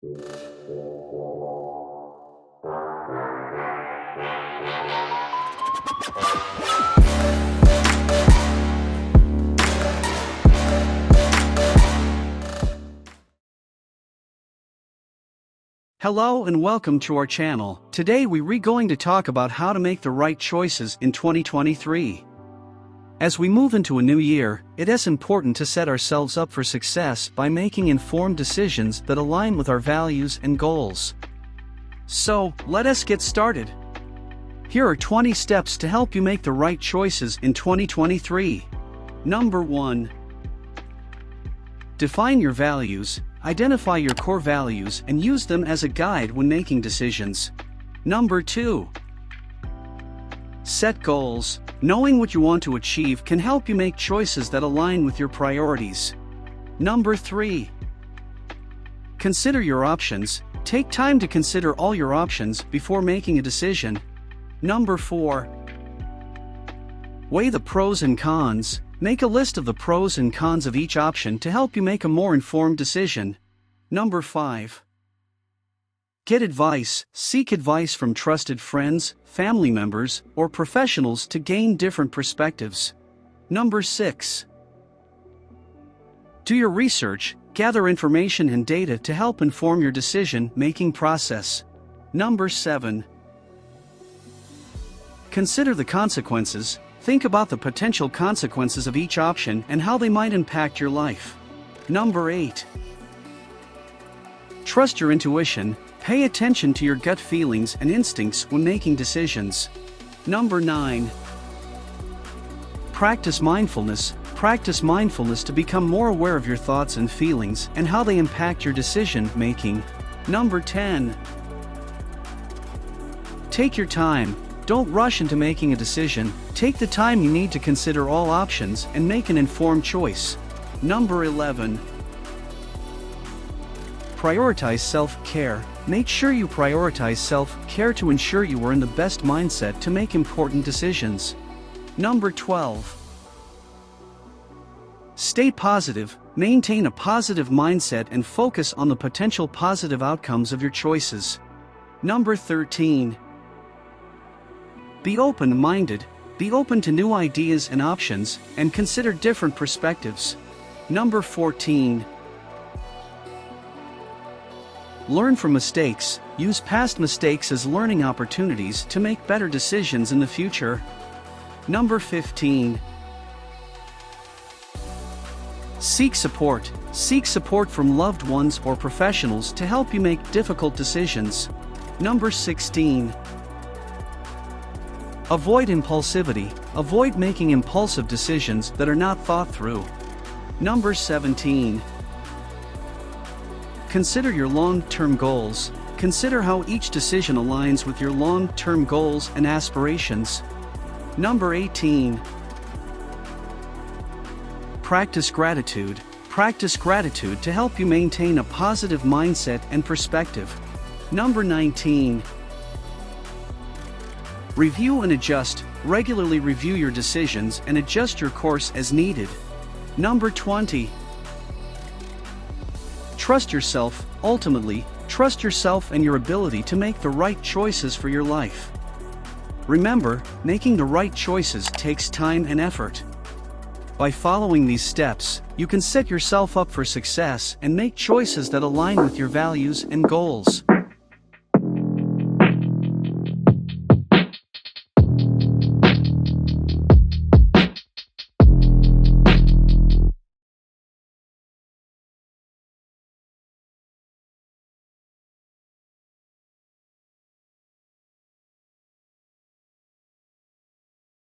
Hello and welcome to our channel. Today we're going to talk about how to make the right choices in 2023. As we move into a new year, it is important to set ourselves up for success by making informed decisions that align with our values and goals. So, let us get started. Here are 20 steps to help you make the right choices in 2023. Number 1. Define your values. Identify your core values and use them as a guide when making decisions. Number 2. Set goals. Knowing what you want to achieve can help you make choices that align with your priorities. Number 3. Consider your options. Take time to consider all your options before making a decision. Number 4. Weigh the pros and cons. Make a list of the pros and cons of each option to help you make a more informed decision. Number 5. Get advice. Seek advice from trusted friends, family members, or professionals to gain different perspectives. Number 6. Do your research. Gather information and data to help inform your decision-making process. Number 7. Consider the consequences. Think about the potential consequences of each option and how they might impact your life. Number 8. Trust your intuition. Pay attention to your gut feelings and instincts when making decisions. Number 9. Practice mindfulness. Practice mindfulness to become more aware of your thoughts and feelings and how they impact your decision-making. Number 10. Take your time. Don't rush into making a decision. Take the time you need to consider all options and make an informed choice. Number 11. Prioritize self-care. Make sure you prioritize self-care to ensure you are in the best mindset to make important decisions. Number 12. Stay positive. Maintain a positive mindset and focus on the potential positive outcomes of your choices. Number 13. Be open-minded. Be open to new ideas and options, and consider different perspectives. Number 14. Learn from mistakes. Use past mistakes as learning opportunities to make better decisions in the future. Number 15. Seek support. Seek support from loved ones or professionals to help you make difficult decisions. Number 16. Avoid impulsivity. Avoid making impulsive decisions that are not thought through. Number 17. Consider your long-term goals. Consider how each decision aligns with your long-term goals and aspirations. Number 18. Practice gratitude. Practice gratitude to help you maintain a positive mindset and perspective. Number 19. Review and adjust. Regularly review your decisions and adjust your course as needed. Number 20. Trust yourself. Ultimately, trust yourself and your ability to make the right choices for your life. Remember, making the right choices takes time and effort. By following these steps, you can set yourself up for success and make choices that align with your values and goals.